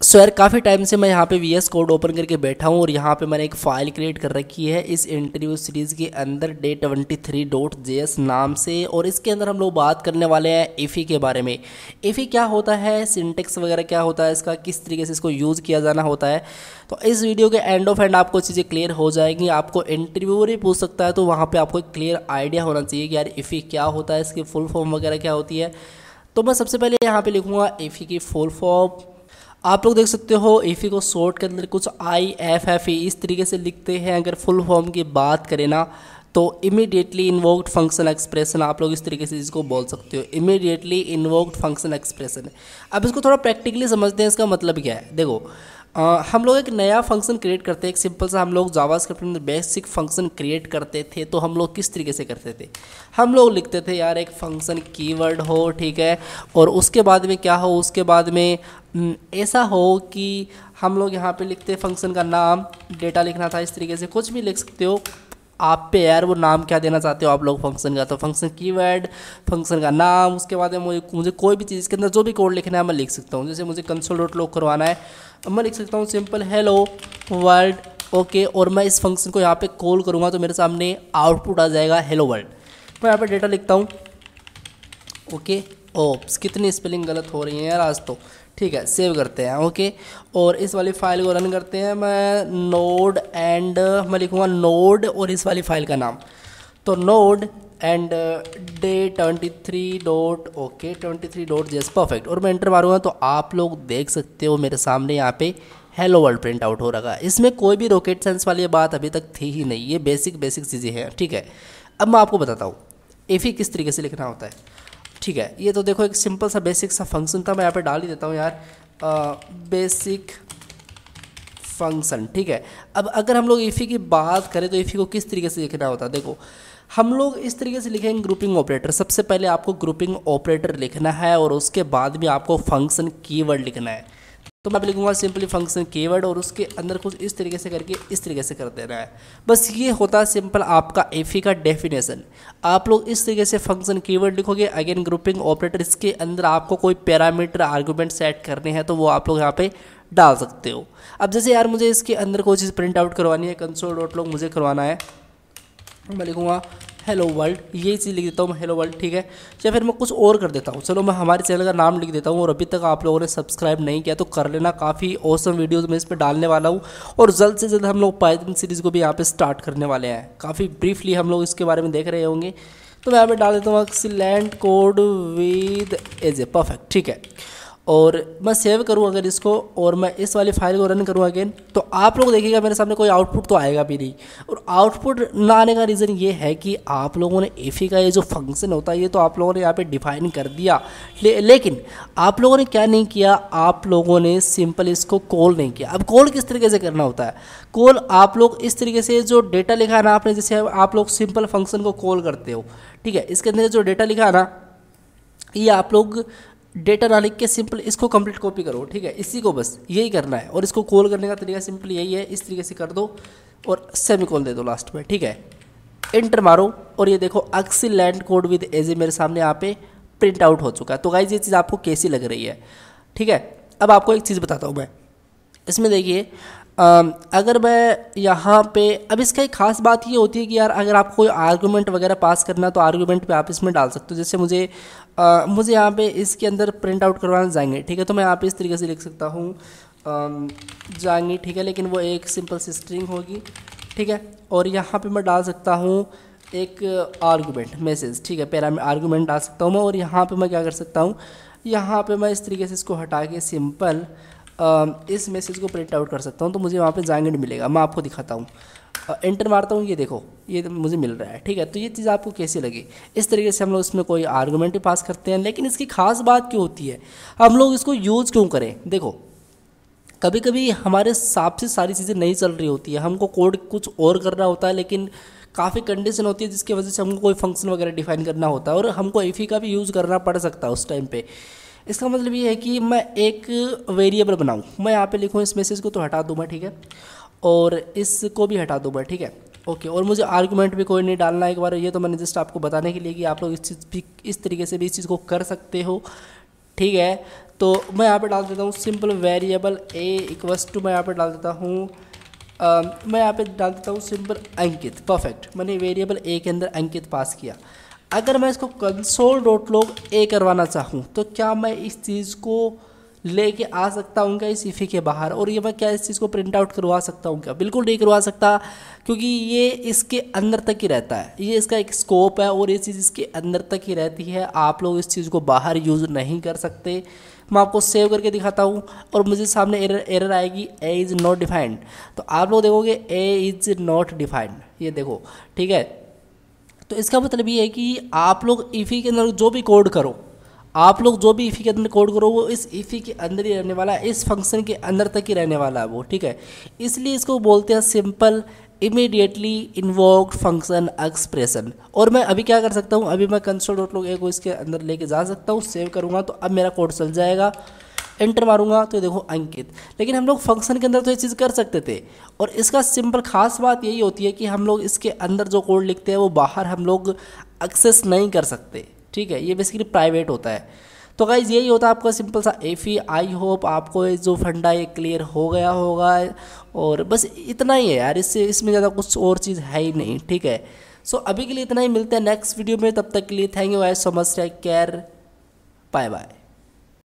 सो यार काफ़ी टाइम से मैं यहाँ पे VS कोड ओपन करके बैठा हूँ और यहाँ पे मैंने एक फ़ाइल क्रिएट कर रखी है इस इंटरव्यू सीरीज़ के अंदर day23.js नाम से। और इसके अंदर हम लोग बात करने वाले हैं इफ़ी के बारे में। इफ़ी क्या होता है, सिंटेक्स वगैरह क्या होता है इसका, किस तरीके से इसको यूज़ किया जाना होता है। तो इस वीडियो के एंड ऑफ एंड आपको चीज़ें क्लियर हो जाएंगी। आपको इंटरव्यूअर ही पूछ सकता है तो वहाँ पर आपको एक क्लियर आइडिया होना चाहिए कि यार इफ़ी क्या होता है, इसकी फुल फॉर्म वगैरह क्या होती है। तो मैं सबसे पहले यहाँ पर लिखूँगा इफ़ी की फुल फॉर्म। आप लोग देख सकते हो इफ़ी को शॉर्ट के अंदर कुछ IFFE इस तरीके से लिखते हैं। अगर फुल फॉर्म की बात करें ना तो इमीडिएटली इन्वोक्ड फंक्शन एक्सप्रेशन, आप लोग इस तरीके से इसको बोल सकते हो, इमीडिएटली इन्वोक्ड फंक्शन एक्सप्रेशन। अब इसको थोड़ा प्रैक्टिकली समझते हैं, इसका मतलब क्या है। देखो हम लोग एक नया फंक्शन क्रिएट करते हैं, एक सिंपल सा हम लोग जावास्क्रिप्ट में बेसिक फंक्शन क्रिएट करते थे। तो हम लोग किस तरीके से करते थे, हम लोग लिखते थे यार एक फंक्शन कीवर्ड हो, ठीक है, और उसके बाद में क्या हो, उसके बाद में ऐसा हो कि हम लोग यहाँ पे लिखते फंक्शन का नाम, डेटा लिखना था, इस तरीके से कुछ भी लिख सकते हो आप पे यार वो नाम क्या देना चाहते हो आप लोग फंक्शन का। तो फंक्शन कीवर्ड, फंक्शन का नाम, उसके बाद में मुझे कोई भी चीज़ के अंदर जो भी कोड लिखना है मैं लिख सकता हूँ। जैसे मुझे console.log करवाना है, मैं लिख सकता हूँ सिंपल हेलो वर्ल्ड, ओके, और मैं इस फंक्शन को यहाँ पे कॉल करूँगा तो मेरे सामने आउटपुट आ जाएगा हेलो वर्ल्ड। मैं यहाँ पे डेटा लिखता हूँ, ओके। ओप्स, कितनी स्पेलिंग गलत हो रही है यार आज तो, ठीक है, सेव करते हैं, ओके। और इस वाली फाइल को रन करते हैं। मैं नोड एंड मैं लिखूँगा नोड और इस वाली फाइल का नाम, तो नोड एंड day23.js परफेक्ट, और मैं एंटर मारूंगा तो आप लोग देख सकते हो मेरे सामने यहाँ पे हेलो वर्ल्ड प्रिंट आउट हो रहा है। इसमें कोई भी रॉकेट साइंस वाली बात अभी तक थी ही नहीं, ये बेसिक चीज़ें हैं, ठीक है। अब मैं आपको बताता हूँ इफ़ी किस तरीके से लिखना होता है, ठीक है। ये तो देखो एक सिंपल सा बेसिक सा फंक्शन था, मैं यहाँ पे डाल ही देता हूँ यार बेसिक फंक्शन, ठीक है। अब अगर हम लोग इफ़ी की बात करें तो इफ़ी को किस तरीके से लिखना होता है, देखो हम लोग इस तरीके से लिखेंगे ग्रुपिंग ऑपरेटर। सबसे पहले आपको ग्रुपिंग ऑपरेटर लिखना है और उसके बाद में आपको फंक्शन कीवर्ड लिखना है। तो मैं लिखूंगा सिंपली फंक्शन कीवर्ड और उसके अंदर कुछ इस तरीके से करके इस तरीके से कर देना है। बस ये होता है सिंपल आपका इफ़ी का डेफिनेशन। आप लोग इस तरीके से फंक्शन कीवर्ड लिखोगे, अगेन ग्रुपिंग ऑपरेटर, इसके अंदर आपको कोई पैरामीटर आर्गुमेंट सेट करने हैं तो वो आप लोग यहाँ पे डाल सकते हो। अब जैसे यार मुझे इसके अंदर कोई चीज़ प्रिंट आउट करवानी है, console.log मुझे करवाना है, मैं लिखूँगा हेलो वर्ल्ड, यही चीज़ लिख देता हूँ मैं हेलो वर्ल्ड, ठीक है। या फिर मैं कुछ और कर देता हूँ, चलो मैं हमारे चैनल का नाम लिख देता हूँ। और अभी तक आप लोगों ने सब्सक्राइब नहीं किया तो कर लेना, काफ़ी ऑसम वीडियोज़ मैं इस पर डालने वाला हूँ। और जल्द से जल्द हम लोग पाइथन सीरीज़ को भी यहाँ पे स्टार्ट करने वाले हैं, काफ़ी ब्रीफली हम लोग इसके बारे में देख रहे होंगे। तो मैं यहाँ पे डाल देता हूँ excellent code with edge a perfect, ठीक है। और मैं सेव करूँ अगर इसको और मैं इस वाली फाइल को रन करूँ अगेन, तो आप लोग देखिएगा मेरे सामने कोई आउटपुट तो आएगा भी नहीं। और आउटपुट ना आने का रीज़न ये है कि आप लोगों ने इफ़ी का ये जो फंक्शन होता है ये तो आप लोगों ने यहाँ पे डिफाइन कर दिया, लेकिन आप लोगों ने क्या नहीं किया, आप लोगों ने सिंपल इसको कॉल नहीं किया। अब कॉल किस तरीके से करना होता है, कॉल आप लोग इस तरीके से जो डेटा लिखा है ना आपने, जैसे आप लोग सिंपल फंक्शन को कॉल करते हो, ठीक है, इसके अंदर जो डेटा लिखा है ना ये आप लोग डेटा ना लिख के सिंपल इसको कंप्लीट कॉपी करो, ठीक है, इसी को बस यही करना है। और इसको कॉल करने का तरीका सिंपल यही है, इस तरीके से कर दो और सेमीकोलन दे दो लास्ट में, ठीक है, एंटर मारो और ये देखो एक्सीलेंट कोड विद एज मेरे सामने यहाँ पे प्रिंट आउट हो चुका है। तो गाइज ये चीज़ आपको कैसी लग रही है, ठीक है। अब आपको एक चीज़ बताता हूँ मैं, इसमें देखिए अगर मैं यहाँ पे, अब इसका एक खास बात ये होती है कि यार अगर आपको कोई आर्गूमेंट वगैरह पास करना तो आर्गूमेंट पे आप इसमें डाल सकते हो। जैसे मुझे यहाँ पे इसके अंदर प्रिंट आउट करवाना जाएंगे, ठीक है, तो मैं यहाँ पे इस तरीके से लिख सकता हूँ जाएंगे, ठीक है, लेकिन वो एक सिंपल सी स्ट्रिंग होगी, ठीक है। और यहाँ पे मैं डाल सकता हूँ एक आर्गूमेंट मैसेज, ठीक है, आर्गूमेंट डाल सकता हूँ मैं। और यहाँ पे मैं क्या कर सकता हूँ, यहाँ पे मैं इस तरीके से इसको हटा के सिंपल इस मैसेज को प्रिंट आउट कर सकता हूँ। तो मुझे वहाँ पे जाएंगे मिलेगा, मैं आपको दिखाता हूँ, एंटर मारता हूँ, ये देखो ये मुझे मिल रहा है, ठीक है। तो ये चीज़ आपको कैसी लगी, इस तरीके से हम लोग इसमें कोई आर्गूमेंट ही पास करते हैं। लेकिन इसकी खास बात क्यों होती है, हम लोग इसको यूज़ क्यों करें, देखो कभी कभी हमारे हिसाब से सारी चीज़ें नहीं चल रही होती है, हमको कोड कुछ और करना होता है, लेकिन काफ़ी कंडीशन होती है जिसकी वजह से हमको कोई फंक्शन वगैरह डिफाइन करना होता है और हमको इफ़ी का भी यूज़ करना पड़ सकता है उस टाइम पे। इसका मतलब ये है कि मैं एक वेरिएबल बनाऊँ, मैं यहाँ पे लिखूँ इस मैसेज को तो हटा दूँ मैं, ठीक है, और इसको भी हटा दूँ मैं, ठीक है, ओके। और मुझे आर्गुमेंट भी कोई नहीं डालना एक बार, ये तो मैंने जस्ट आपको बताने के लिए कि आप लोग इस चीज़ भी इस तरीके से भी इस चीज़ को कर सकते हो, ठीक है। तो मैं यहाँ पे डाल देता हूँ simple variable a equals to, मैं यहाँ पे डाल देता हूँ मैं यहाँ पे डाल देता हूँ सिंपल अंकित। परफेक्ट, मैंने वेरिएबल ए के अंदर अंकित पास किया। अगर मैं इसको कंसोल डॉट लॉग ए करवाना चाहूँ तो क्या मैं इस चीज़ को लेके आ सकता हूँ क्या इस इफ़ी के बाहर, और ये मैं क्या इस चीज़ को प्रिंट आउट करवा सकता हूँ क्या? बिल्कुल नहीं करवा सकता, क्योंकि ये इसके अंदर तक ही रहता है, ये इसका एक स्कोप है और ये चीज़ इसके अंदर तक ही रहती है। आप लोग इस चीज़ को बाहर यूज़ नहीं कर सकते। मैं आपको सेव करके दिखाता हूँ और मुझे सामने एरर आएगी ए इज़ नॉट डिफाइंड, तो आप लोग देखोगे ए इज़ नॉट डिफाइंड, ये देखो, ठीक है। तो इसका मतलब ये है कि आप लोग इफ़ी के अंदर जो भी कोड करो, आप लोग जो भी इफ़ी के अंदर कोड करो वो इस इफ़ी के अंदर ही रहने वाला है, इस फंक्शन के अंदर तक ही रहने वाला है वो, ठीक है। इसलिए इसको बोलते हैं simple immediately invoked function expression. और मैं अभी क्या कर सकता हूँ, अभी मैं कंसोल डॉट लॉग ए को इसके अंदर लेके जा सकता हूँ, सेव करूँगा तो अब मेरा कोड चल जाएगा, एंटर मारूंगा तो देखो अंकित। लेकिन हम लोग फंक्शन के अंदर तो ये चीज़ कर सकते थे, और इसका सिंपल खास बात यही होती है कि हम लोग इसके अंदर जो कोड लिखते हैं वो बाहर हम लोग एक्सेस नहीं कर सकते, ठीक है। ये बेसिकली प्राइवेट होता है। तो गाइज यही होता है आपका सिंपल सा एफी। आई होप आपको ये जो फंडा ये क्लियर हो गया होगा, और बस इतना ही है यार, इसमें ज़्यादा कुछ और चीज़ है ही नहीं, ठीक है। सो अभी के लिए इतना ही, मिलते हैं नेक्स्ट वीडियो में, तब तक के लिए thank you guys so much, take care, bye bye.